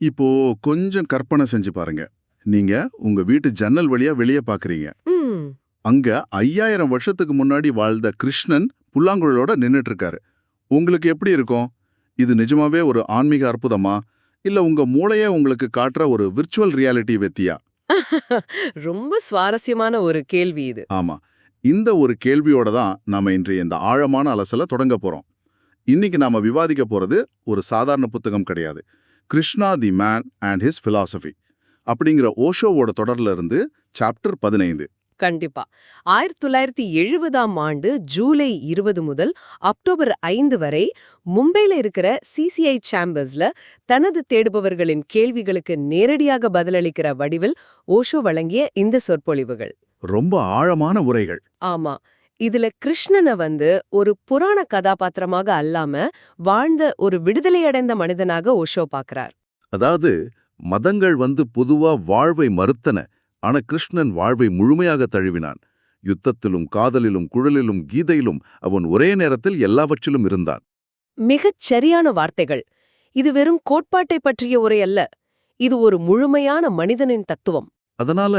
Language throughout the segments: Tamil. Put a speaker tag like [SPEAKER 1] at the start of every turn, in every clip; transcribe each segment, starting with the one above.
[SPEAKER 1] இப்போ கொஞ்சம் கற்பனை செஞ்சு பாருங்க. நீங்க உங்க வீட்டு ஜன்னல் வழியா வெளியே பாக்குறீங்க.
[SPEAKER 2] ம்.
[SPEAKER 1] அங்க 5000 வருஷத்துக்கு முன்னாடி வாழ்ந்த கிருஷ்ணன் புல்லாங்குழலோட நின்னுட்டு இருக்காரு. உங்களுக்கு எப்படி இருக்கும்? இது நிஜமாவே ஒரு ஆன்மீக அற்புதமா? இல்ல உங்க மூளையே உங்களுக்கு காட்டுற ஒரு விர்ச்சுவல் ரியாலிட்டி வெத்தியா?
[SPEAKER 2] ரொம்ப சுவாரஸ்யமான ஒரு கேள்வி இது.
[SPEAKER 1] ஆமா. இந்த ஒரு கேள்வியோட தான் நாம இன்றைய இந்த ஆழமான அலசல தொடங்க போறோம். இன்னைக்கு நாம விவாதிக்க போறது ஒரு சாதாரண புத்தகம் கிடையாது. Krishna the man and his philosophy அப்படிங்கிற ஓஷோவோட தொடர்ல இருந்து சாப்டர் 15.
[SPEAKER 2] கண்டிப்பா. 1970ஆம் ஆண்டு ஜூலை 20 முதல் அக்டோபர் 5 வரை மும்பைல இருக்கிற சிசிஐ சேம்பர்ஸ்ல தனது தேடுபவர்களின் கேள்விகளுக்கு நேரடியாக பதிலளிக்கிற வடிவில் ஓஷோ வழங்கிய இந்த சொற்பொழிவுகள்.
[SPEAKER 1] ரொம்ப ஆழமான உரைகள்.
[SPEAKER 2] ஆமா. இதுல கிருஷ்ணனை ஒரு புராண கதாபாத்திரமாக அல்லாம வாழ்ந்த ஒரு விடுதலையடைந்த மனிதனாக ஓஷோ பார்க்கறார்.
[SPEAKER 1] அதாவது மதங்கள் பொதுவா வாழ்வை மறுத்தன. ஆனா கிருஷ்ணன் வாழ்வை முழுமையாக தழுவினான். யுத்தத்திலும் காதலிலும் குழலிலும் கீதையிலும் அவன் ஒரே நேரத்தில் எல்லாவற்றிலும் இருந்தான்.
[SPEAKER 2] மிகச் சரியான வார்த்தைகள். இது வெறும் கோட்பாட்டை பற்றிய உரை அல்ல. இது ஒரு முழுமையான மனிதனின் தத்துவம்.
[SPEAKER 1] அதனால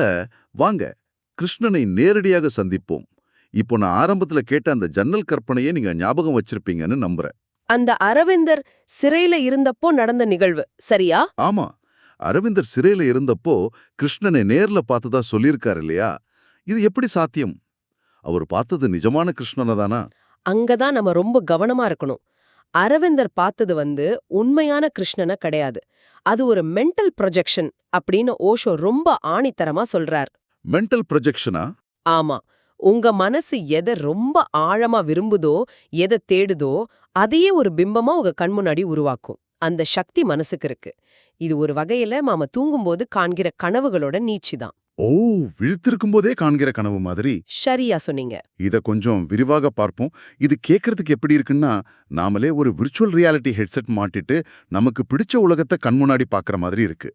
[SPEAKER 1] வாங்க கிருஷ்ணனை நேரடியாக சந்திப்போம். இப்போ நான் ஆரம்பத்துல கேட்ட அந்த ஜன்னல் கற்பனையை நீங்க ஞாபகம் வச்சிருப்பீங்கன்னு நம்புறேன்.
[SPEAKER 2] அந்த அரவிந்தர் சிறையில இருந்தப்போ நடந்த நிகழ்வு சரியா?
[SPEAKER 1] ஆமா, அரவிந்தர் சிறையில இருந்தப்போ கிருஷ்ணனை நேர்ல பார்த்ததா சொல்லியிருக்காரு இல்லையா? இது எப்படி சாத்தியம்? அவர் பார்த்தது நிஜமான கிருஷ்ணனை தானா?
[SPEAKER 2] அங்கதான் நம்ம ரொம்ப கவனமா இருக்கணும். அரவிந்தர் பார்த்தது உண்மையான கிருஷ்ணன கிடையாது. அது ஒரு மென்டல் ப்ரொஜெக்ஷன் அப்படின்னு ஓஷோ ரொம்ப ஆணித்தரமா சொல்றார்.
[SPEAKER 1] மென்டல் ப்ரொஜெக்ஷனா?
[SPEAKER 2] ஆமா. உங்க மனசு எதை ரொம்ப ஆழமா விரும்புதோ, எதை தேடுதோ, அதையே ஒரு பிம்பமா உங்க கண் முன்னாடி உருவாக்கும். அந்த சக்தி மனசுக்கு இருக்கு. இது ஒரு வகையில நாம தூங்கும்போது காண்கிற கனவுகளோட நீட்சிதான்.
[SPEAKER 1] ஓ, விழித்திருக்கும் போதே காண்கிற கனவு மாதிரி.
[SPEAKER 2] சரியா சொன்னீங்க.
[SPEAKER 1] இத கொஞ்சம் விரிவாக பார்ப்போம். இது கேட்கறதுக்கு எப்படி இருக்குன்னா, நாமளே ஒரு விர்ச்சுவல் ரியாலிட்டி ஹெட்செட் மாட்டிட்டு நமக்கு பிடிச்ச உலகத்தை கண்முன்னாடி பார்க்கற மாதிரி இருக்கு.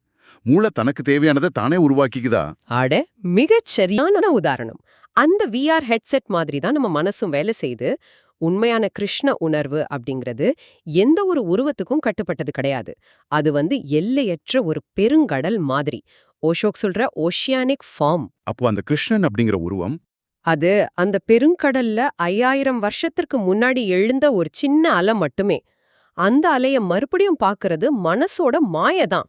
[SPEAKER 1] மூளை தனக்கு தேவையானதை தானே உருவாக்கிக்குதா?
[SPEAKER 2] ஆட மிகச் சரியான உதாரணம். அந்த விஆர் ஹெட்செட் மாதிரி தான் நம்ம மனசும் வேலை செய்து. உண்மையான கிருஷ்ண உணர்வு அப்படிங்கிறது எந்த ஒரு உருவத்துக்கும் கட்டுப்பட்டது கிடையாது. அது எல்லையற்ற ஒரு பெருங்கடல் மாதிரி. ஓஷோக் சொல்ற ஓஷியானிக் ஃபார்ம்.
[SPEAKER 1] அப்போ அந்த கிருஷ்ணன் அப்படிங்கிற உருவம்
[SPEAKER 2] அது அந்த பெருங்கடல்ல 5000 வருஷத்திற்கு முன்னாடி எழுந்த ஒரு சின்ன அலை மட்டுமே. அந்த அலைய மறுபடியும் பார்க்கறது மனசோட மாயதான்.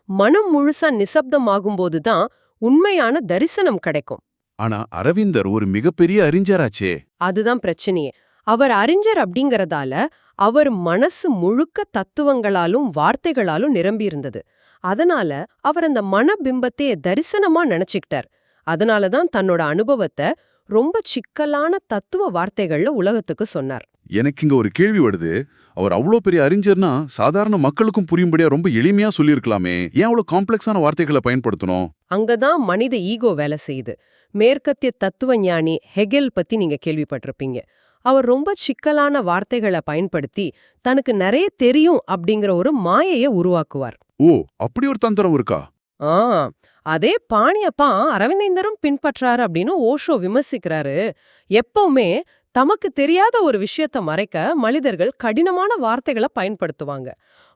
[SPEAKER 2] மனம் முழுசா நிசப்தமாகும்போது தான் உண்மையான தரிசனம் கிடைக்கும்.
[SPEAKER 1] ஆனா அரவிந்தர் ஒரு மிகப்பெரிய அறிஞராச்சே.
[SPEAKER 2] அதுதான் பிரச்சனையே. அவர் அறிஞர் அப்படிங்கறதால அவர் மனசு முழுக்க தத்துவங்களாலும் வார்த்தைகளாலும் நிரம்பியிருந்தது. அதனால அவர் அந்த மனபிம்பத்தையே தரிசனமா நினைச்சுக்கிட்டார். அதனாலதான் தன்னோட அனுபவத்தை ரொம்ப சிக்கலான தத்துவ வார்த்தைகள்ல உலகத்துக்கு சொன்னார்.
[SPEAKER 1] எனக்கு இங்க ஒரு கேள்வி வருது. அவர் அவ்வளோ பெரிய அறிஞர்னா சாதாரண மக்களுக்கும் புரியும்படியா ரொம்ப எளிமையா சொல்லியிருக்கலாமே. ஏன் அவ்வளோ காம்ப்ளெக்ஸான வார்த்தைகளை பயன்படுத்தணும்?
[SPEAKER 2] அங்கதான் மனித ஈகோ வேலை செய்யுது. மேற்கத்திய தத்துவ ஞானி ஹெகெல் பத்தி நீங்க கேள்விப்பட்டிருப்பீங்க. அவர் ரொம்ப சிக்கலான வார்த்தைகளை பயன்படுத்தி தனக்கு நிறைய தெரியும் அப்படிங்கிற ஒரு மாயையை உருவாக்குவார்.
[SPEAKER 1] ஓ, அப்படி ஒரு தந்திரம் இருக்கா?
[SPEAKER 2] ஆ அதே பாணியப்பா அரவிந்தரும் பின்பற்றாரு அப்படின்னு ஓஷோ விமர்சிக்கிறாரு. எப்பவுமே தமக்கு தெரியாத ஒரு விஷயத்த மறைக்க மனிதர்கள் கடினமான வார்த்தைகளை பயன்படுத்துவாங்க.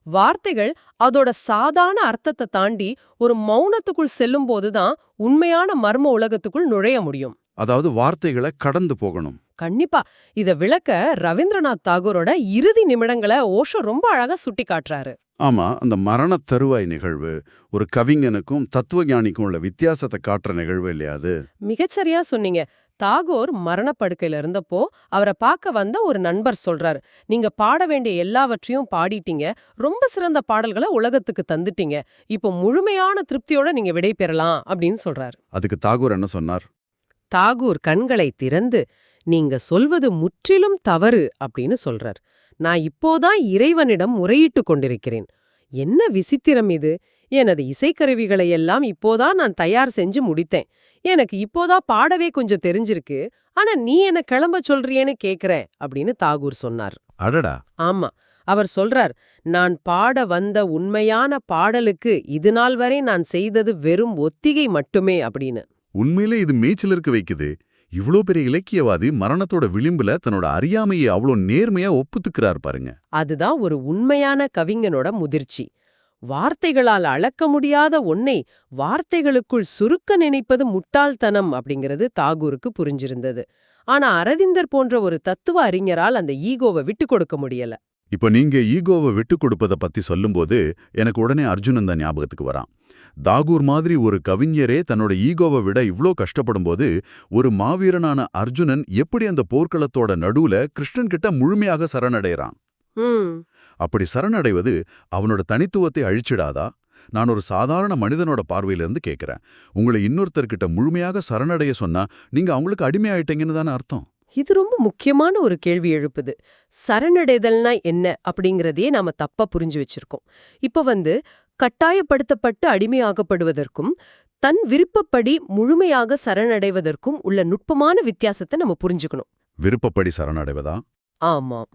[SPEAKER 2] வார்த்தைகள் அதோட சாதாரண அர்த்தத்தை தாண்டி ஒரு மௌனத்துக்குள் செல்லும் போதுதான் உண்மையான மர்ம உலகத்துக்குள் நுழைய முடியும்.
[SPEAKER 1] அதாவது வார்த்தைகளை கடந்து போகணும்.
[SPEAKER 2] கண்டிப்பா. இத விளக்க ரவீந்திரநாத் தாகூரோட இறுதி நிமிடங்களை ஓஷோ ரொம்ப அழகா சுட்டி காட்டுறாரு.
[SPEAKER 1] ஆமா, அந்த மரண தருவாய் நிகழ்வு ஒரு கவிஞனுக்கும் தத்துவ ஞானிக்கும் உள்ள வித்தியாசத்தை காட்டுற நிகழ்வு இல்லையா அது?
[SPEAKER 2] மிகச்சரியா சொன்னீங்க. தாகூர் மரணப்படுக்கையில இருந்தப்போ அவரை பார்க்க வந்த ஒரு நண்பர் சொல்றாரு, நீங்க பாட வேண்டிய எல்லாவற்றையும் பாடிட்டீங்க, ரொம்ப சிறந்த பாடல்களை உலகத்துக்கு தந்துட்டீங்க, இப்போ முழுமையான திருப்தியோட நீங்க விடை பெறலாம் அப்படின்னு சொல்றாரு.
[SPEAKER 1] அதுக்கு தாகூர் என்ன சொன்னார்?
[SPEAKER 2] தாகூர் கண்களை திறந்து, நீங்க சொல்வது முற்றிலும் தவறு அப்படின்னு சொல்றார். நான் இப்போதான் இறைவனிடம் முறையிட்டு கொண்டிருக்கிறேன். என்ன விசித்திரம் இது! எனது இசைக்கருவிகளை எல்லாம் இப்போதான் நான் தயார் செஞ்சு முடித்தேன். எனக்கு இப்போதான் பாடவே கொஞ்சம் தெரிஞ்சிருக்கு. ஆனா நீ என்ன கிளம்ப சொல்றியேன்னு கேக்குறேன் அப்படின்னு தாகூர் சொன்னார்.
[SPEAKER 1] அடடா!
[SPEAKER 2] ஆமா, அவர் சொல்றார், நான் பாட வந்த உண்மையான பாடலுக்கு இதுநாள் வரை நான் செய்தது வெறும் ஒத்திகை மட்டுமே அப்படின்னு.
[SPEAKER 1] உண்மையிலே இது மேய்ச்சல் இருக்க வைக்குது. இவ்ளோ பெரிய இலக்கியவாதி மரணத்தோட விளிம்புல தன்னோட அறியாமையை அவ்வளோ நேர்மையா ஒப்புத்துக்கிறார் பாருங்க.
[SPEAKER 2] அதுதான் ஒரு உண்மையான கவிஞனோட முதிர்ச்சி. வார்த்தைகளால் அளக்க முடியாத ஒன்னை வார்த்தைகளுக்குள் சுருக்க நினைப்பது முட்டாள்தனம் அப்படிங்கிறது தாகூருக்கு புரிஞ்சிருந்தது. ஆனா அரவிந்தர் போன்ற ஒரு தத்துவ அறிஞரால் அந்த ஈகோவை விட்டு கொடுக்க முடியல.
[SPEAKER 3] இப்ப நீங்க ஈகோவை விட்டு கொடுப்பத பத்தி சொல்லும்போது எனக்கு உடனே அர்ஜுனன் தான் ஞாபகத்துக்கு வரான். தாகூர் மாதிரி ஒரு கவிஞரே தன்னோட ஈகோவை விட இவ்ளோ கஷ்டப்படும்போது ஒரு மாவீரனான அர்ஜுனன் எப்படி அந்த போர்க்களத்தோட நடுவுல கிருஷ்ணன் கிட்ட முழுமையாக சரணடைறான்?
[SPEAKER 2] ம்
[SPEAKER 3] அப்படி சரணடைவது அவனோட தனித்துவத்தை அழிச்சிடாதா? நான் ஒரு சாதாரண மனிதனோட பார்வையிலிருந்து கேட்கிறேன். உங்களை இன்னொருத்தர்கிட்ட முழுமையாக சரணடைய சொன்னா நீங்க அவங்களுக்கு அடிமையாயிட்டீங்கன்னு தானே அர்த்தம்?
[SPEAKER 2] இது ரொம்ப முக்கியமான ஒரு கேள்வி எழுப்புது. சரணடைதல்னா என்ன அப்படிங்கறதையே நாம தப்பா புரிஞ்சு வச்சிருக்கோம். இப்ப கட்டாயப்படுத்தப்பட்டு அடிமையாகப்படுவதற்கும் தன் விருப்பப்படி முழுமையாக சரணடைவதற்கும் உள்ள நுட்பமான வித்தியாசத்தை நம்ம புரிஞ்சுக்கணும்.
[SPEAKER 3] விருப்பப்படி சரணடைவதா?
[SPEAKER 2] ஆமாம்.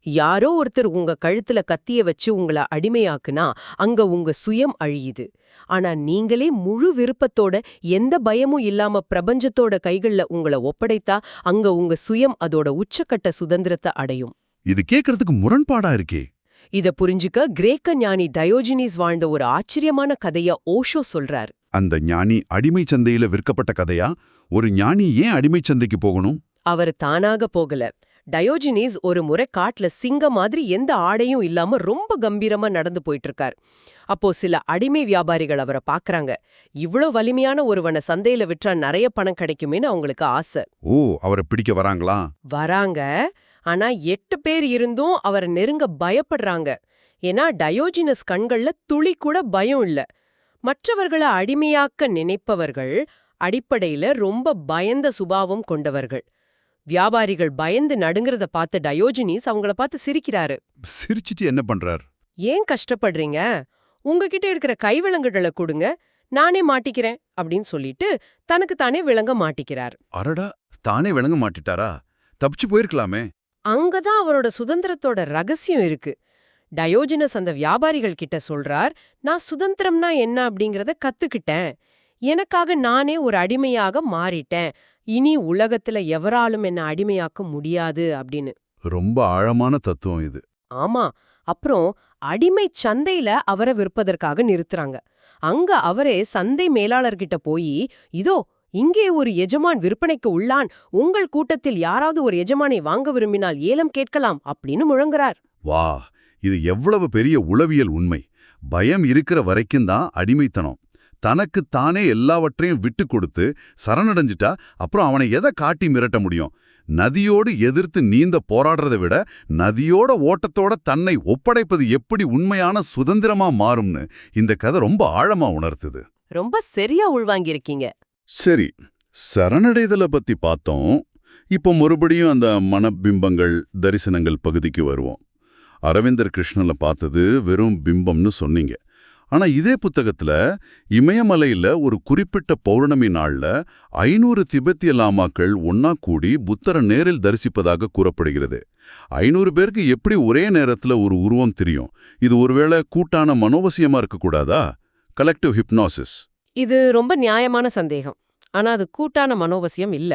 [SPEAKER 2] யாரோ ஒருத்தர் உங்க கழுத்துல கத்திய வச்சு உங்கள அடிமையாக்குனா அங்க உங்க சுயம் அழியுது. ஆனா நீங்களே முழு விருப்பத்தோட எந்த பயமும் இல்லாம பிரபஞ்சத்தோட கைகள்ல உங்கள ஒப்படைத்தா அங்க உங்க சுயம் அதோட உச்சக்கட்ட சுதந்திரத்தை அடையும்.
[SPEAKER 3] இது கேட்கறதுக்கு முரண்பாடா இருக்கே.
[SPEAKER 2] இத புரிஞ்சுக்க கிரேக்க ஞானி டயோஜினிஸ் வாழ்ந்த ஒரு ஆச்சரியமான கதைய ஓஷோ சொல்றார்.
[SPEAKER 3] அந்த ஞானி அடிமை சந்தையில விற்கப்பட்ட கதையா? ஒரு ஞானி ஏன் அடிமை சந்தைக்கு போகணும்?
[SPEAKER 2] அவர் தானாக போகல. டயோஜினிஸ் ஒரு முறை காட்டுல சிங்கம் மாதிரி எந்த ஆடையும் இல்லாம ரொம்ப கம்பீரமா நடந்து போயிட்டு இருக்கார். அப்போ சில அடிமை வியாபாரிகள் அவரை பாக்குறாங்க. இவ்ளோ வலிமையான ஒருவனை சந்தையில விற்றா நிறைய பணம் கிடைக்குமேன்னு அவங்களுக்கு ஆசை.
[SPEAKER 3] ஓ, அவரை பிடிக்க வராங்களா?
[SPEAKER 2] வராங்க. ஆனா 8 பேர் இருந்தும் அவரை நெருங்க பயப்படுறாங்க. ஏன்னா டயோஜினஸ் கண்கள்ல துளி கூட பயம் இல்ல. மற்றவர்களை அடிமையாக்க நினைப்பவர்கள் அடிப்படையில ரொம்ப பயந்த சுபாவம் கொண்டவர்கள். வியாபாரிகள் பயந்து நடுங்கிறத பார்த்த டயோஜினிஸ் அவங்கள பார்த்து சிரிக்கிறாரு.
[SPEAKER 3] சிரிச்சிட்டு என்ன பண்றார்?
[SPEAKER 2] ஏன் கஷ்டப்படுறீங்க? உங்ககிட்ட இருக்கிற கைவிலங்குகளை கொடுங்க, நானே மாட்டிக்கிறேன் அப்படின்னு சொல்லிட்டு தனக்கு தானே விலங்க மாட்டிக்கிறார்.
[SPEAKER 3] அரடா, தானே விளங்க மாட்டிட்டாரா? தப்பிச்சு போயிருக்கலாமே.
[SPEAKER 2] அங்கதான் அவரோட சுதந்திரத்தோட ரகசியம் இருக்கு. டயோஜினஸ் அந்த வியாபாரிகள் கிட்ட சொல்றார், நான் சுதந்திரம்னா என்ன அப்படிங்கறத கத்துக்கிட்டேன். எனக்காக நானே ஒரு அடிமையாக மாறிட்டேன். இனி உலகத்துல எவராலும் என்ன அடிமையாக்க முடியாது அப்படின்னு.
[SPEAKER 3] ரொம்ப ஆழமான தத்துவம் இது.
[SPEAKER 2] ஆமா. அப்புறம் அடிமை சந்தையில அவரை விற்பதற்காக நிறுத்துறாங்க. அங்க அவரே சந்தை மேலாளர்கிட்ட போய், இதோ இங்கே ஒரு எஜமான் விற்பனைக்கு உள்ளான், உங்கள் கூட்டத்தில் யாராவது ஒரு எஜமானை வாங்க விரும்பினால் ஏலம் கேட்கலாம் அப்படின்னு முழங்குறார்.
[SPEAKER 3] வா, இது எவ்வளவு பெரிய உளவியல் உண்மை! பயம் இருக்கிற வரைக்கும் தான் அடிமைத்தனம். தனக்கு தானே எல்லாவற்றையும் விட்டு கொடுத்து சரணடைஞ்சிட்டா அப்புறம் அவனை எதை காட்டி மிரட்ட முடியும்? நதியோடு எதிர்த்து நீந்த போராடுறதை விட நதியோட ஓட்டத்தோட தன்னை ஒப்படைப்பது எப்படி உண்மையான சுதந்திரமா மாறும்னு இந்த கதை ரொம்ப ஆழமா உணர்த்துது.
[SPEAKER 2] ரொம்ப சரியா உள்வாங்கியிருக்கீங்க.
[SPEAKER 3] சரி, சரணடைதலை பத்தி பார்த்தோம். இப்போ மறுபடியும் அந்த மனபிம்பங்கள், தரிசனங்கள் பகுதிக்கு வருவோம். அரவிந்தர் கிருஷ்ணன்ல பார்த்தது வெறும் பிம்பம்னு சொன்னீங்க. ஆனா இதே புத்தகத்துல இமயமலையில ஒரு குறிப்பிட்ட பௌர்ணமி நாள்ல 500 திபெத்திய லாமாக்கள் ஒன்னா கூடி புத்தரை நேரில் தரிசிப்பதாக கூறப்படுகிறது. 500 பேருக்கு எப்படி ஒரே நேரத்துல ஒரு உருவம் தெரியும்? இது ஒருவேளை கூட்டான மனோவசியமா இருக்கக்கூடாதா? Collective hypnosis.
[SPEAKER 2] இது ரொம்ப நியாயமான சந்தேகம். ஆனா அது கூட்டான மனோவசியம் இல்ல.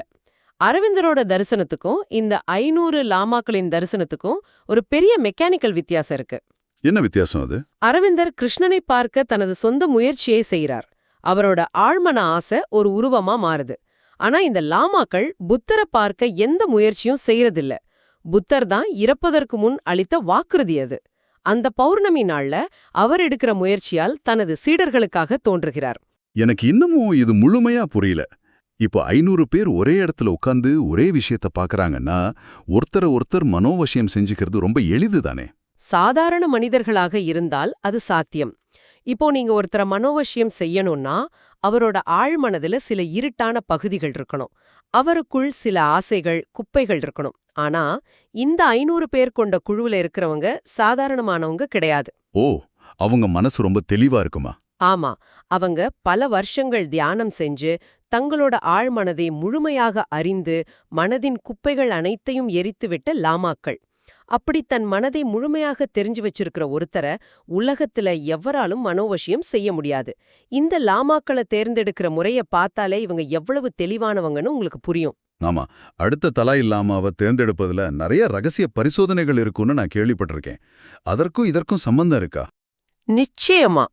[SPEAKER 2] அரவிந்தரோட தரிசனத்துக்கும் இந்த 500 லாமாக்களின் தரிசனத்துக்கும் ஒரு பெரிய மெக்கானிக்கல் வித்தியாசம் இருக்கு.
[SPEAKER 3] என்ன வித்தியாசம் அது?
[SPEAKER 2] அரவிந்தர் கிருஷ்ணனை பார்க்க தனது சொந்த முயற்சியை செய்கிறார். அவரோட ஆழ்மன ஆசை ஒரு உருவமா மாறுது. ஆனா இந்த லாமாக்கள் புத்தரை பார்க்க எந்த முயற்சியும் செய்யறதில்ல. புத்தர் தான் இறப்பதற்கு முன் அளித்த வாக்குறுதி அது. அந்த பௌர்ணமி நாள்ல அவர் எடுக்கிற முயற்சியால் தனது சீடர்களுக்காக தோன்றுகிறார்.
[SPEAKER 3] எனக்கு இன்னமும் இது முழுமையா புரியல. இப்போ 500 பேர் ஒரே இடத்துல உட்கார்ந்து ஒரே விஷயத்த பாக்குறாங்கன்னா ஒருத்தர் மனோவசியம் செஞ்சுக்கிறது ரொம்ப எளிது தானே?
[SPEAKER 2] சாதாரண மனிதர்களாக இருந்தால் அது சாத்தியம். இப்போ நீங்க ஒருத்தரை மனோவசியம் செய்யணும்னா அவரோட ஆழ்மனதுல சில இருட்டான பகுதிகள் இருக்கணும். அவருக்குள் சில ஆசைகள், குப்பைகள் இருக்கணும். ஆனா இந்த 500 பேர் கொண்ட குழுவுல இருக்கிறவங்க சாதாரணமானவங்க கிடையாது.
[SPEAKER 3] ஓ, அவங்க மனசு ரொம்ப தெளிவா இருக்குமா?
[SPEAKER 2] ஆமா, அவங்க பல வருஷங்கள் தியானம் செஞ்சு தங்களோட ஆழ்மனதை முழுமையாக அறிந்து மனதின் குப்பைகள் அனைத்தையும் எரித்துவிட்ட லாமாக்கள். அப்படி தன் மனதை முழுமையாக தெரிஞ்சு வச்சிருக்கிற ஒருத்தரை உலகத்துல எவராலும் மனோவசியம் செய்ய முடியாது. இந்த லாமாக்களை தேர்ந்தெடுக்கிற முறைய பார்த்தாலே இவங்க எவ்வளவு தெளிவானவங்கன்னு உங்களுக்கு புரியும்.
[SPEAKER 3] ஆமா, அடுத்த தலாய் லாமாவை தேர்ந்தெடுப்பதுல நிறைய ரகசிய பரிசோதனைகள் இருக்குன்னு நான் கேள்விப்பட்டிருக்கேன். அதற்கும் இதற்கும் சம்பந்தம் இருக்கா?
[SPEAKER 2] நிச்சயமா.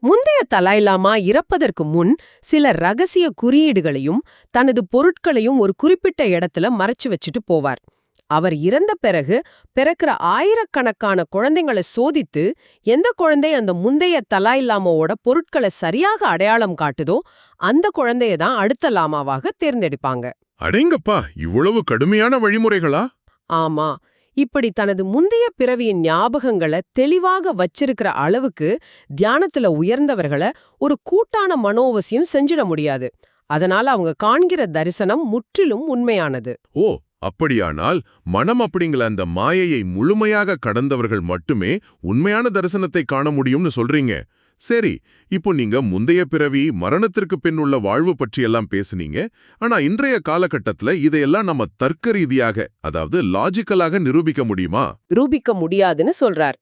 [SPEAKER 2] முந்தைய தலாய் லாமா இறப்பதற்கு முன் சில ரகசிய குறியீடுகளையும் தனது பொருட்களையும் ஒரு குறிப்பிட்ட இடத்துல மறைச்சு வச்சுட்டு போவார். அவர் இறந்த பிறகு பிறக்கிற ஆயிரக்கணக்கான குழந்தைங்களை சோதித்து எந்த குழந்தை அந்த முந்தைய தலாய் லாமாவோட பொருட்களை சரியாக அடையாளம் காட்டுதோ அந்த குழந்தைய தான் அடுத்த லாமாவாக தேர்ந்தெடுப்பாங்க.
[SPEAKER 4] அடேங்கப்பா, இவ்வளவு கடுமையான வழிமுறைகளா?
[SPEAKER 2] ஆமா, இப்படி தனது முந்தைய பிறவியின் ஞாபகங்களை தெளிவாக வச்சிருக்கிற அளவுக்கு தியானத்துல உயர்ந்தவர்களை ஒரு கூட்டான மனோவசியம் செஞ்சிட முடியாது. அதனால அவங்க காண்கிற தரிசனம் முற்றிலும் உண்மையானது.
[SPEAKER 4] ஓ, அப்படியானால் மனம் அப்படிங்கிற அந்த மாயையை முழுமையாக கடந்தவர்கள் மட்டுமே உண்மையான தரிசனத்தை காண முடியும்னு சொல்றீங்க. சரி, இப்போ நீங்க முந்தைய பிறவி, மரணத்திற்கு பின் உள்ள வாழ்வு பற்றியெல்லாம் பேசுனீங்க. ஆனா இன்றைய காலகட்டத்துல இதையெல்லாம் நம்ம தர்க்க ரீதியாக, அதாவது லாஜிக்கலாக நிரூபிக்க முடியுமா?
[SPEAKER 2] நிரூபிக்க முடியாதுன்னு சொல்றார்.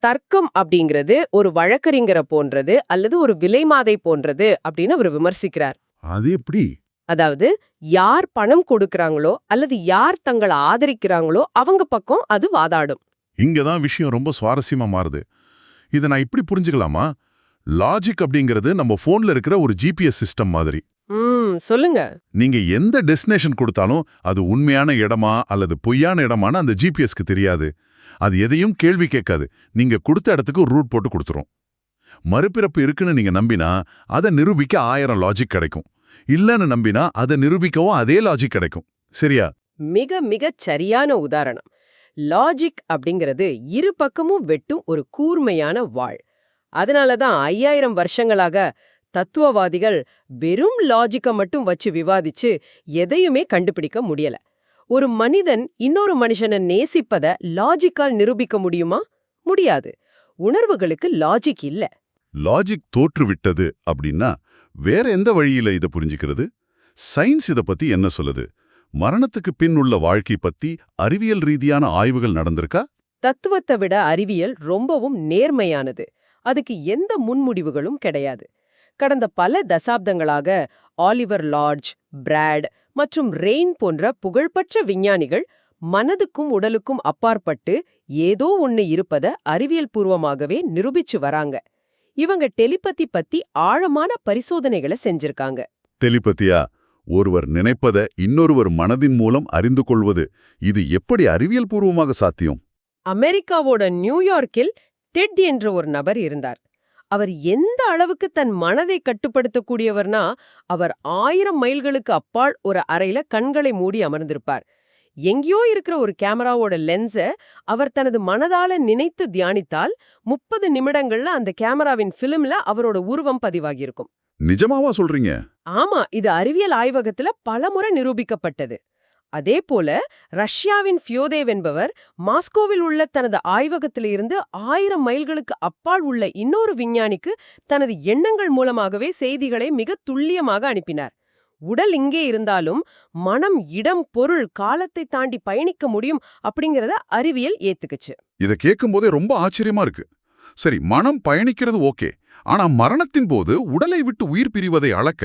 [SPEAKER 2] தர்க்கம் அப்படிங்கிறது ஒரு வழக்கறிஞரை போன்றது அல்லது ஒரு விலைமாதை போன்றது அப்படின்னு அவர் விமர்சிக்கிறார்.
[SPEAKER 4] அது எப்படி?
[SPEAKER 2] அதாவது யார் பணம் கொடுக்கறாங்களோ அல்லது யார் தங்களை ஆதரிக்கிறாங்களோ அவங்க பக்கம் அது வாதாடும்.
[SPEAKER 4] இங்கதான் விஷயம் ரொம்ப சுவாரஸ்யமா மாறுது. இதை நான் இப்படி புரிஞ்சுக்கலாமா? லாஜிக் அப்படிங்கிறது நம்ம போன்ல இருக்கிற ஒரு ஜிபிஎஸ் சிஸ்டம் மாதிரி.
[SPEAKER 2] சொல்லுங்க.
[SPEAKER 4] நீங்க எந்த டெஸ்டினேஷன் கொடுத்தாலும் அது உண்மையான இடமா அல்லது பொய்யான இடமான அந்த ஜிபிஎஸ்க்கு தெரியாது. அது எதையும் கேள்வி கேட்காது. நீங்க கொடுத்த இடத்துக்கு ஒரு ரூட் போட்டு கொடுத்துரும். மறுபிறப்பு இருக்குன்னு நீங்க நம்பினா அதை நிரூபிக்க 1000 லாஜிக் கிடைக்கும். இல்லன்னு நம்பினா அதை நிரூபிக்கவும் அதே லாஜிக் கிடைக்கும். சரியா?
[SPEAKER 2] மிக மிகச் சரியான உதாரணம். லாஜிக் அப்படிங்கிறது இரு பக்கமும் வெட்டும் ஒரு கூர்மையான வாள். அதனாலதான் 5000 வருஷங்களாக தத்துவவாதிகள் வெறும் லாஜிக்க மட்டும் வச்சு விவாதிச்சு எதையுமே கண்டுபிடிக்க முடியல. ஒரு மனிதன் இன்னொரு மனுஷனை நேசிப்பத லாஜிக்கால் நிரூபிக்க முடியுமா? முடியாது. உணர்வுகளுக்கு லாஜிக் இல்ல.
[SPEAKER 3] லாஜிக் தோற்றுவிட்டது அப்படின்னா வேற எந்த வழியில இதை புரிஞ்சுக்கிறது? சயின்ஸ் இதை பத்தி என்ன சொல்லுது? மரணத்துக்கு பின் உள்ள வாழ்க்கை பத்தி அறிவியல் ரீதியான ஆய்வுகள் நடந்திருக்கா?
[SPEAKER 2] தத்துவத்தை விட அறிவியல் ரொம்பவும் நேர்மையானது. அதுக்கு எந்த முன்முடிவுகளும் கிடையாது. கடந்த பல தசாப்தங்களாக ஆலிவர் லாட்ஜ், பிராட் மற்றும் ரெயின் போன்ற புகழ்பெற்ற விஞ்ஞானிகள் மனதுக்கும் உடலுக்கும் அப்பாற்பட்டு ஏதோ ஒன்னு இருப்பத அறிவியல் பூர்வமாகவே நிரூபிச்சு வராங்க. இவங்க டெலிபதி பத்தி ஆழமான பரிசோதனைகளை செஞ்சிருக்காங்க.
[SPEAKER 3] டெலிபதியா? ஒருவர் நினைப்பத இன்னொருவர் மனதின் மூலம் அறிந்து கொள்வது, இது எப்படி அறிவியல் பூர்வமாக சாத்தியம்?
[SPEAKER 2] அமெரிக்காவோட நியூயார்க்கில் டெட் என்ற ஒரு நபர் இருந்தார். அவர் எந்த அளவுக்கு தன் மனதை கட்டுப்படுத்தக்கூடியவர்னா, அவர் 1000 மைல்களுக்கு அப்பால் ஒரு அறையில கண்களை மூடி அமர்ந்திருப்பார். எங்கேயோ இருக்கிற ஒரு கேமராவோட லென்ஸை அவர் தனது மனதால நினைத்து தியானித்தால் 30 நிமிடங்கள்ல அந்த கேமராவின் பிலிம்ல அவரோட உருவம் பதிவாகியிருக்கும்.
[SPEAKER 3] நிஜமாவா சொல்றீங்க?
[SPEAKER 2] ஆமா, இது அறிவியல் ஆய்வகத்துல பலமுறை நிரூபிக்கப்பட்டது. அதே போல ரஷ்யாவின் ஃபியோதேவ் என்பவர் மாஸ்கோவில் உள்ள தனது ஆய்வகத்திலிருந்து 1000 மைல்களுக்கு அப்பால் உள்ள இன்னொரு விஞ்ஞானிக்கு தனது எண்ணங்கள் மூலமாகவே செய்திகளை மிக துல்லியமாக அனுப்பினார். உடல் இங்கே இருந்தாலும் மனம், இடம், பொருள், காலத்தை தாண்டி பயணிக்க முடியும் அப்படிங்கறத அறிவியல் ஏத்துக்குச்சு.
[SPEAKER 3] இதை கேட்கும்போதே ரொம்ப ஆச்சரியமா இருக்கு. சரி, மனம் பயணிக்கிறது ஓகே. ஆனா மரணத்தின் போது உடலை விட்டு உயிர் பிரிவதை அளக்க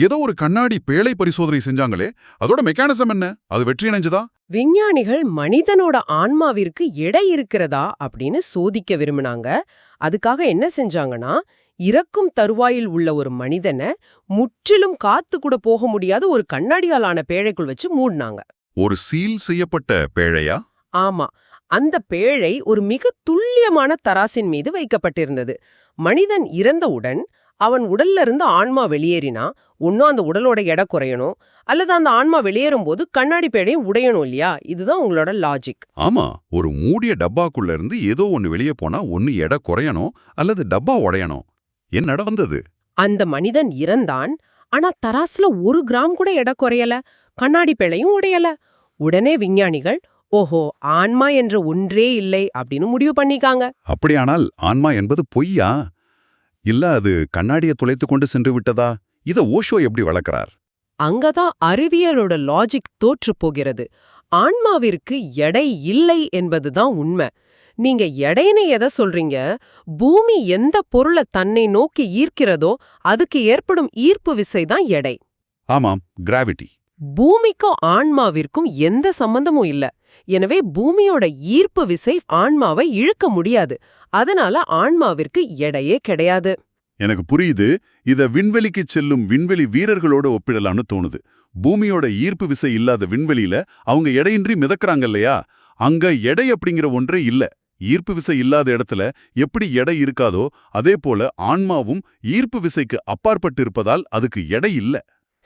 [SPEAKER 3] ஏதோ ஒரு கண்ணாடி பேழை பரிசோதனை செஞ்சாங்களே, அதோட மெக்கானிசம் என்ன? அது வெற்றியடைஞ்சதா?
[SPEAKER 2] விஞ்ஞானிகள் மனிதனோட ஆன்மாவிற்கு எடை இருக்கிறதா அப்படின்னு சோதிக்க விரும்பினாங்க. அதுக்காக என்ன செஞ்சாங்கன்னா, இறக்கும் தருவாயில் உள்ள ஒரு மனிதனை முற்றிலும் காத்து கூட போக முடியாத ஒரு கண்ணாடியாலான பேழைக்குள் வச்சு மூடினாங்க.
[SPEAKER 3] ஒரு சீல் செய்யப்பட்ட பேழையா?
[SPEAKER 2] ஆமா, அந்த பேழை ஒரு மிக துல்லியமான தராசின் மீது வைக்கப்பட்டிருந்தது. மனிதன் இறந்தவுடன் அவன் உடல்ல இருந்து ஆன்மா வெளியேறினா ஒன்னும் அந்த உடலோட எடை குறையணும், அல்லது அந்த ஆன்மா வெளியேறும் போது கண்ணாடி பேழையும் உடையணும் இல்லையா? இதுதான் உங்களோட லாஜிக்.
[SPEAKER 3] ஆமா, ஒரு மூடிய டப்பாக்குள்ள இருந்து ஏதோ ஒன்னு வெளியே போனா ஒன்னு எடை குறையணும் அல்லது டப்பா உடையணும். என்ன நடந்தது?
[SPEAKER 2] அந்த மனிதன் இறந்தான். ஆனா தராசுல 1 கிராம் கூட எடை குறையல, கண்ணாடி பேழையும் உடையல. உடனே விஞ்ஞானிகள், ஓஹோ, ஆன்மா என்ற ஒன்றே இல்லை அப்படின்னு முடிவு பண்ணிக்காங்க.
[SPEAKER 3] அப்படியானால் ஆன்மா என்பது பொய்யா? இல்ல அது கண்ணாடியை துளைத்து கொண்டு சென்று விட்டதா? இத ஓஷோ எப்படி வளர்க்கிறார்?
[SPEAKER 2] அங்கதான் அறிவியலோட லாஜிக் தோற்று போகிறது. ஆன்மாவிற்கு எடை இல்லை என்பதுதான் உண்மை. நீங்க எடைன்னு எதை சொல்றீங்க? பூமி எந்த பொருளை தன்னை நோக்கி ஈர்க்கிறதோ அதுக்கு ஏற்படும் ஈர்ப்பு விசைதான் எடை.
[SPEAKER 3] ஆமாம், கிராவிட்டி.
[SPEAKER 2] பூமிக்கும் ஆன்மாவிற்கும் எந்த சம்பந்தமும் இல்ல. எனவே பூமியோட ஈர்ப்பு விசை ஆன்மாவை இழுக்க முடியாது. அதனால ஆன்மாவிற்கு எடையே கிடையாது.
[SPEAKER 3] எனக்கு புரியுது. இத விண்வெளிக்கு செல்லும் விண்வெளி வீரர்களோட ஒப்பிடலாம்னு தோணுது. பூமியோட ஈர்ப்பு விசை இல்லாத விண்வெளியில அவங்க எடையின்றி மிதக்கறாங்க இல்லையா? அங்க எடை அப்படிங்கிற ஒன்றே இல்ல. ஈர்ப்பு விசை இல்லாத இடத்துல எப்படி எடை இருக்காதோ அதே போல ஆன்மாவும் ஈர்ப்பு விசைக்கு அப்பாற்பட்டு இருப்பதால் அதுக்கு எடை இல்ல.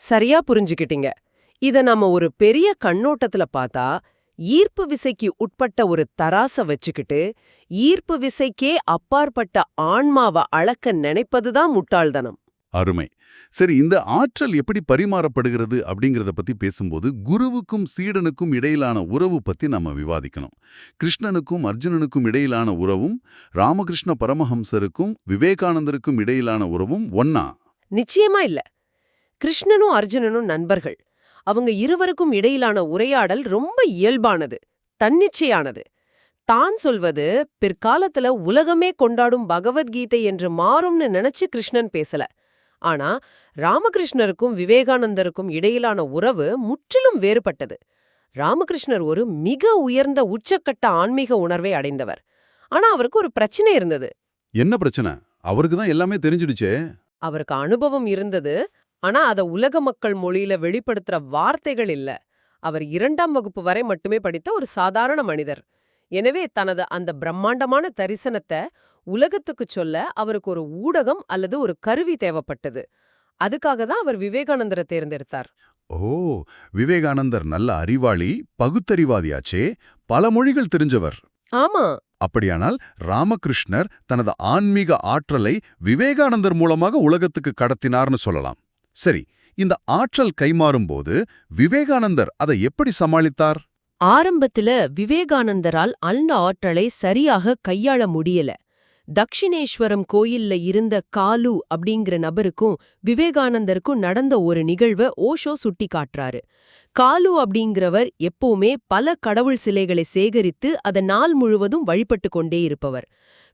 [SPEAKER 2] சரியா புரிஞ்சுக்கிட்டீங்க. இத நாம ஒரு பெரிய கண்ணோட்டத்துல பார்த்தா, ஈர்ப்பு விசைக்கு உட்பட்ட ஒரு தராச வச்சுக்கிட்டு ஈர்ப்பு விசைக்கே அப்பாற்பட்ட ஆன்மாவை அளக்க நினைப்பதுதான் முட்டாள்தனம்.
[SPEAKER 3] அருமை. சரி, இந்த ஆற்றல் எப்படி பரிமாறப்படுகிறது அப்படிங்கறத பத்தி பேசும்போது குருவுக்கும் சீடனுக்கும் இடையிலான உறவு பத்தி நம்ம விவாதிக்கணும். கிருஷ்ணனுக்கும் அர்ஜுனனுக்கும் இடையிலான உறவும் ராமகிருஷ்ண பரமஹம்சருக்கும் விவேகானந்தருக்கும் இடையிலான உறவும் ஒன்னா?
[SPEAKER 2] நிச்சயமா இல்ல. கிருஷ்ணனும் அர்ஜுனனும் நண்பர்கள். அவங்க இருவருக்கும் இடையிலான உரையாடல் ரொம்ப இயல்பானது, தன்னிச்சையானது. தான் சொல்வது பிற்காலத்துல உலகமே கொண்டாடும் பகவத்கீதை என்று மாறும்னு நினைச்சு கிருஷ்ணன் பேசல. ஆனா ராமகிருஷ்ணருக்கும் விவேகானந்தருக்கும் இடையிலான உறவு முற்றிலும் வேறுபட்டது. ராமகிருஷ்ணர் ஒரு மிக உயர்ந்த உச்சக்கட்ட ஆன்மீக உணர்வை அடைந்தவர். ஆனா அவருக்கு ஒரு பிரச்சனை இருந்தது.
[SPEAKER 3] என்ன பிரச்சனை? அவருக்கு தான் எல்லாமே தெரிஞ்சிடுச்சே.
[SPEAKER 2] அவருக்கு அனுபவம் இருந்தது, ஆனா அத உலக மக்கள் மொழியில வெளிப்படுத்துற வார்த்தைகள் இல்ல. அவர் 2ஆம் வகுப்பு வரை மட்டுமே படித்த ஒரு சாதாரண மனிதர். எனவே தனது அந்த பிரம்மாண்டமான தரிசனத்தை உலகத்துக்கு சொல்ல அவருக்கு ஒரு ஊடகம் அல்லது ஒரு கருவி தேவைப்பட்டது. அதுக்காக தான் அவர் விவேகானந்தரை தேர்ந்தெடுத்தார்.
[SPEAKER 3] ஓ, விவேகானந்தர் நல்ல அறிவாளி, பகுத்தறிவாதியாச்சே, பல மொழிகள் தெரிஞ்சவர்.
[SPEAKER 2] ஆமா,
[SPEAKER 3] அப்படியானால் ராமகிருஷ்ணர் தனது ஆன்மீக ஆற்றலை விவேகானந்தர் மூலமாக உலகத்துக்கு கடத்தினார்னு சொல்லலாம். சரி, இந்த ஆற்றல் கைமாறும்போது விவேகானந்தர் அதை எப்படி சமாளித்தார்?
[SPEAKER 2] ஆரம்பத்துல விவேகானந்தரால் அந்த ஆற்றலை சரியாக கையாள முடியல. தக்ஷிணேஸ்வரம் கோயில்ல இருந்த காலு அப்படிங்கிற நபருக்கும் விவேகானந்தருக்கும் நடந்த ஒரு நிகழ்வை ஓஷோ சுட்டி காட்டுறாரு. காலு அப்படிங்கிறவர் எப்பவுமே பல கடவுள் சிலைகளை சேகரித்து அதை நாள் முழுவதும் வழிபட்டு கொண்டே இருப்பவர்.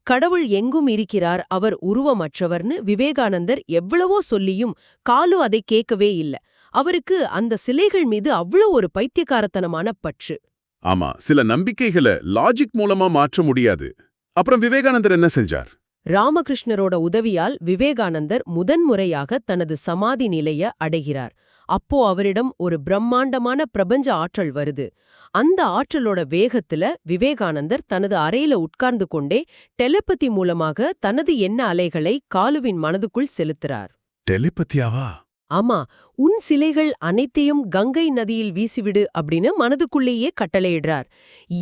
[SPEAKER 2] கடவுள் எங்கும் இருக்கிறார், அவர் உருவமற்றவர்னு விவேகானந்தர் எவ்வளவோ சொல்லியும் காலு அதை கேட்கவே இல்ல. அவருக்கு அந்த சிலைகள் மீது அவ்வளோ ஒரு பைத்தியக்காரத்தனமான பற்று.
[SPEAKER 3] ஆமா, சில நம்பிக்கைகளை லாஜிக் மூலமா மாற்ற முடியாது. அப்புறம் விவேகானந்தர் என்ன செஞ்சார்?
[SPEAKER 2] ராமகிருஷ்ணரோட உதவியால் விவேகானந்தர் முதன்முறையாக தனது சமாதி நிலைய அடைகிறார். அப்போ அவரிடம் ஒரு பிரம்மாண்டமான பிரபஞ்ச ஆற்றல் வருது. அந்த ஆற்றலோட வேகத்துல விவேகானந்தர் தனது அறையில உட்கார்ந்து கொண்டே டெலிபதி மூலமாக தனது எண்ண அலைகளை காலுவின் மனதுக்குள் செலுத்துறார்.
[SPEAKER 3] டெலிபதியாவா?
[SPEAKER 2] ஆமா, உன் சிலைகள் அனைத்தையும் கங்கை நதியில் வீசிவிடு அப்படின்னு மனதுக்குள்ளேயே கட்டளையிடுறார்.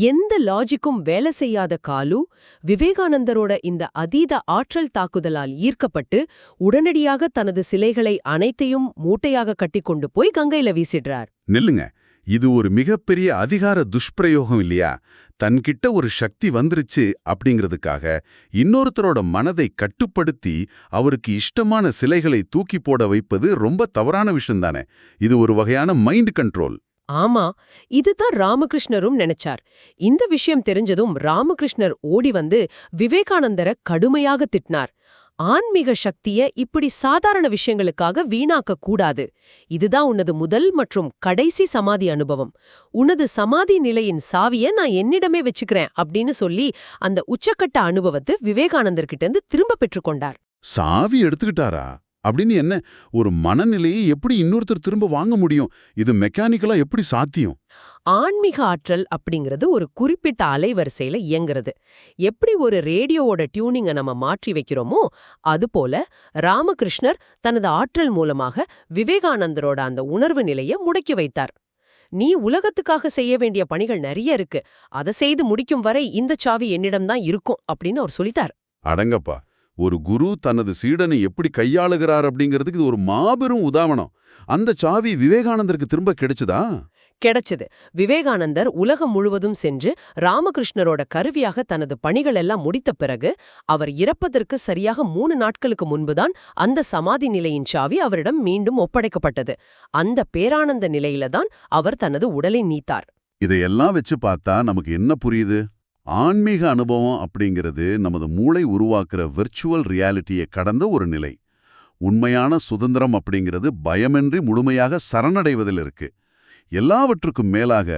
[SPEAKER 2] எந்த லாஜிக்கும் வேலை செய்யாத காலு விவேகானந்தரோட இந்த அதீத ஆற்றல் தாக்குதலால் ஈர்க்கப்பட்டு உடனடியாக தனது சிலைகளை அனைத்தையும் மூட்டையாக கட்டிக்கொண்டு போய் கங்கையில வீசிடுறார்.
[SPEAKER 3] நில்லுங்க, இது ஒரு மிகப்பெரிய அதிகார துஷ்பிரயோகம் இல்லையா? தன்கிட்ட ஒரு சக்தி வந்துருச்சு அப்படிங்கிறதுக்காக இன்னொருத்தரோட மனதை கட்டுப்படுத்தி அவருக்கு இஷ்டமான சிலைகளை தூக்கி போட வைப்பது ரொம்ப தவறான விஷயம்தானே. இது ஒரு வகையான மைண்ட் கண்ட்ரோல்.
[SPEAKER 2] ஆமா, இதுதான் ராமகிருஷ்ணரும் நினைச்சார். இந்த விஷயம் தெரிஞ்சதும் ராமகிருஷ்ணர் ஓடி வந்து விவேகானந்தரை கடுமையாக திட்டினார். ஆன்மீக சக்திய இப்படி சாதாரண விஷயங்களுக்காக வீணாக்க கூடாது. இதுதான் உனது முதல் மற்றும் கடைசி சமாதி அனுபவம். உனது சமாதி நிலையின் சாவிய நான் என்னிடமே வச்சுக்கிறேன் அப்படின்னு சொல்லி அந்த உச்சக்கட்ட அனுபவத்தை விவேகானந்தர்கிட்ட இருந்து திரும்ப பெற்றுக்கொண்டார்.
[SPEAKER 3] சாவி எடுத்துக்கிட்டாரா? அப்படின்னு என்ன? ஒரு மனநிலையை எப்படி இன்னொருத்தர் திரும்ப வாங்க முடியும்? இது மெக்கானிக்கலா எப்படி சாத்தியம்?
[SPEAKER 2] ஆன்மீக ஆற்றல் அப்படிங்கிறது ஒரு குறிப்பிட்ட அலைவரிசையில இயங்குறது. எப்படி ஒரு ரேடியோவோட டியூனிங்கை நம்ம மாற்றி வைக்கிறோமோ அதுபோல ராமகிருஷ்ணர் தனது ஆற்றல் மூலமாக விவேகானந்தரோட அந்த உணர்வு நிலையை முடக்கி வைத்தார். நீ உலகத்துக்காக செய்ய வேண்டிய பணிகள் நிறைய இருக்கு, அதை செய்து முடிக்கும் வரை இந்த சாவி என்னிடம்தான் இருக்கும் அப்படின்னு அவர் சொல்லித்தார்.
[SPEAKER 3] அடங்கப்பா, ஒரு குரு தனது சீடனை எப்படி கையாளுகிறார் அப்படிங்கிறதுக்கு இது ஒரு மாபெரும் உதாரணம். அந்த சாவி விவேகானந்தருக்கு திரும்ப கிடைச்சதா?
[SPEAKER 2] கிடைச்சது. விவேகானந்தர் உலகம் முழுவதும் சென்று ராமகிருஷ்ணரோட கருவியாக தனது பணிகள் எல்லாம் முடித்த பிறகு அவர் இறப்பதற்கு சரியாக 3 நாட்களுக்கு முன்புதான் அந்த சமாதி நிலையின் சாவி அவரிடம் மீண்டும் ஒப்படைக்கப்பட்டது. அந்த பேரானந்த நிலையில தான் அவர் தனது உடலை நீத்தார்.
[SPEAKER 3] இதையெல்லாம் வச்சு பார்த்தா நமக்கு என்ன புரியுது? ஆன்மீக அனுபவம் அப்படிங்கிறது நமது மூளை உருவாக்குற விர்ச்சுவல் ரியாலிட்டியை கடந்த ஒரு நிலை. உண்மையான சுதந்திரம் அப்படிங்கிறது பயமின்றி முழுமையாக சரணடைவதில் இருக்கு. எல்லாவற்றுக்கும் மேலாக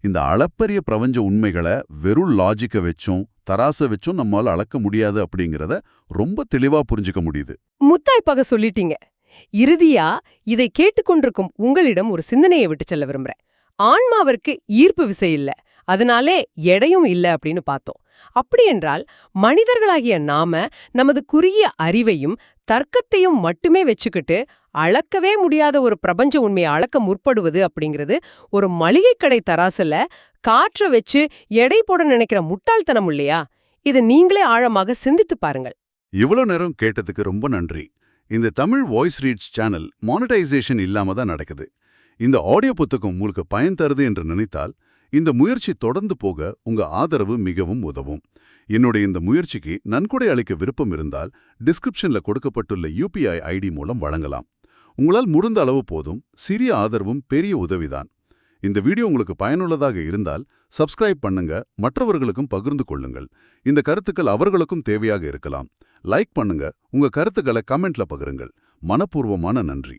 [SPEAKER 3] இந்த அளப்பரிய பிரபஞ்ச உண்மைகளை வெறும் லாஜிக்கை வச்சும் தராசை வச்சும் நம்மால அளக்க முடியாது அப்படிங்கிறத ரொம்ப தெளிவா புரிஞ்சுக்க முடியுது.
[SPEAKER 2] முத்தாய்ப்பாக சொல்லிட்டீங்க. இறுதியா இதை கேட்டுக்கொண்டிருக்கும் உங்களிடம் ஒரு சிந்தனையை விட்டு செல்ல விரும்புறேன். ஆன்மாவிற்கு ஈர்ப்பு விசை இல்ல, அதனாலே எடையும் இல்ல அப்படின்னு பார்த்தோம். அப்படியென்றால் மனிதர்களாகிய நாம நமது குறுகிய அறிவையும் தர்க்கத்தையும் மட்டுமே வச்சுக்கிட்டு அளக்கவே முடியாத ஒரு பிரபஞ்ச உண்மையை அளக்க முற்படுவது அப்படிங்கிறது ஒரு மளிகை கடை தராசுல காற்ற வச்சு எடை போட நினைக்கிற முட்டாள்தனம் இல்லையா? இதை நீங்களே ஆழமாக சிந்தித்து பாருங்கள்.
[SPEAKER 3] இவ்வளோ நேரம் கேட்டதுக்கு ரொம்ப நன்றி. இந்த Tamil voice reads channel monetisation இல்லாம தான் நடக்குது. இந்த ஆடியோ புத்தகம் உங்களுக்கு பயன் தருது என்று நினைத்தால் இந்த முயற்சி தொடர்ந்து போக உங்க ஆதரவு மிகவும் உதவும். என்னுடைய இந்த முயற்சிக்கு நன்கொடை அளிக்க விருப்பம் இருந்தால் டிஸ்கிரிப்ஷன்ல கொடுக்கப்பட்டுள்ள UPI ID மூலம் வழங்கலாம். உங்களால் முடிந்த அளவு போதும். சிறிய ஆதரவும் பெரிய உதவிதான். இந்த வீடியோ உங்களுக்கு பயனுள்ளதாக இருந்தால் சப்ஸ்கிரைப் பண்ணுங்க, மற்றவர்களுக்கும் பகிர்ந்து கொள்ளுங்கள். இந்த கருத்துக்கள் அவர்களுக்கும் தேவையாக இருக்கலாம். லைக் பண்ணுங்க, உங்க கருத்துக்களை கமெண்ட்ல பகிருங்கள். மனப்பூர்வமான நன்றி.